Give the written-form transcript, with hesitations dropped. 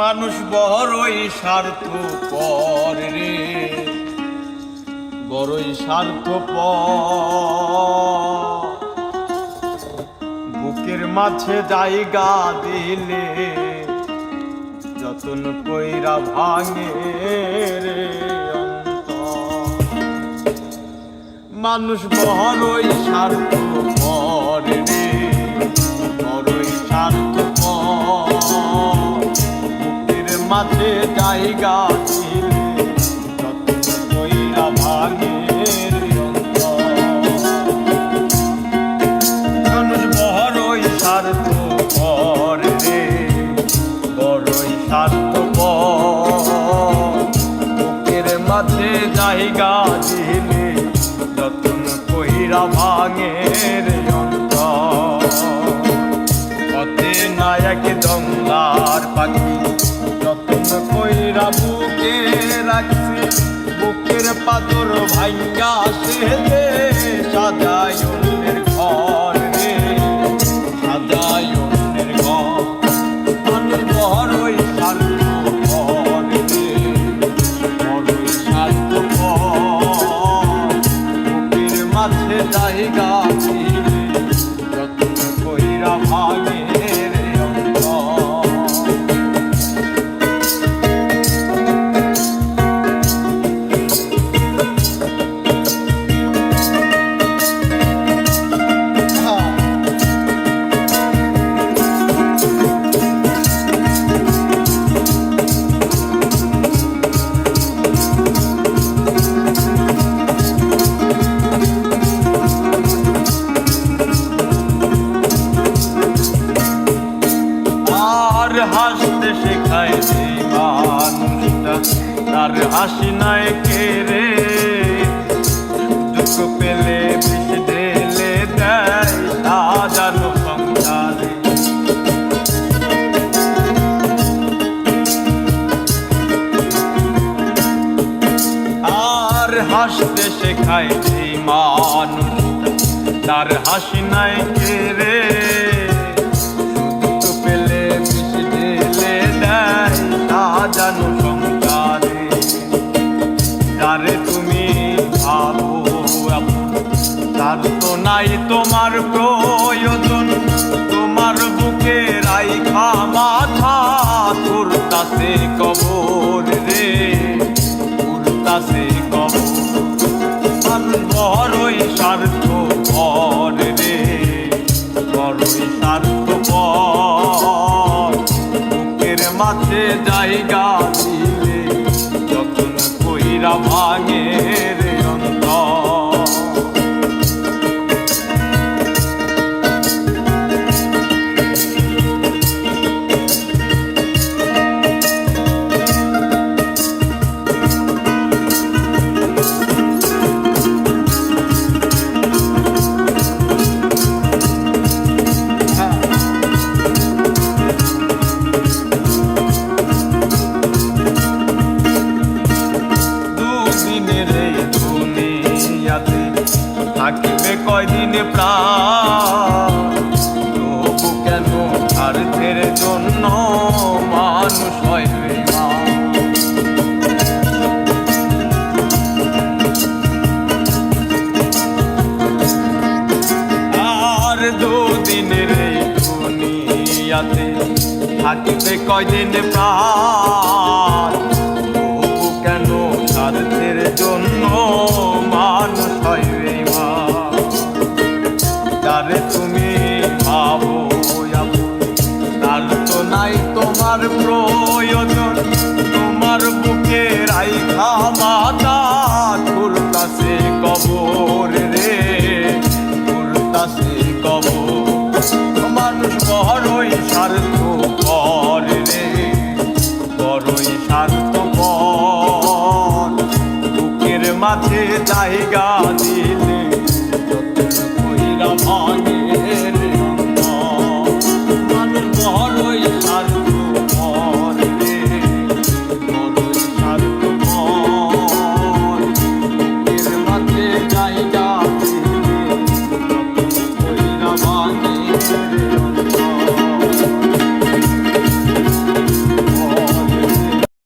মানুষ বড়ই স্বার্থপর রে, বড়ই স্বার্থপর। বুকের মাঝে জায়গা দিলে যতন কইরা ভাঙে রে অন্তর। মানুষ বড়ই স্বার্থপর রে, বড়ই স্বার্থপর। বুকের মাঝে জায়গা দিলে যতন কইরা ভাঙে রে অন্তর। মানুষ বড়ই স্বার্থপর রে, বড়ই স্বার্থপর। বুকের মাঝে জায়গা দিলে যতন কইরা ভাঙে রে অন্তর। পথে নায়ক দমলার পাখি যতন কইরা বুকে রাখছি। বুকের পাথর ভাঙ্গা সে সাজায় অন্যের ঘর রে, সাজায় অন্যের ঘর। মানুষ বড়ই স্বার্থপর রে, বড়ই স্বার্থপর। বুকের মাঝে জায়গা দিলে যতন কইরা ভাঙে রে অন্তর। হাসতে শেখায় যে মানুষটা, তার হাসি নাই কে রে। দুঃখ পেলে বিষ ঢেলে দেয় সাজানো সংসারে। আর হাসতে শেখায় যে মানুষটা, তার হাসি নাই কে রে। জানো সংসারে যারে তুমি ভাবো তার তো নাই তোমার প্রয়োজন। তোমার বুকে রাইখা মাথা উড়তাছে কবর রে, উড়তাছে কবর। মানুষ বড়ই স্বার্থপর রে, বড়ই স্বার্থপর। বুকের মাঝে জায়গা দিলে যখন কইরা ভাঙে রে অন্তর। থাকিবে কয়দিন প্রাণ, তবু কেন স্বার্থের জন্য মানুষ হয় রে মা। আর দুদিনের এই দুনিয়াতে থাকিবে কয়দিন প্রাণ, তবু কেন স্বার্থের জন্য মানুষ হয় রে মা। যারে তুমি ভাবো তার তো নাই তোমার প্রয়োজন। তোমার বুকে রাইখা মাথা উড়তাছে কবর রে, উড়তাছে কবর। মানুষ বড়ই স্বার্থপর রে, বড়ই স্বার্থপর। বুকের মাঝে জায়গা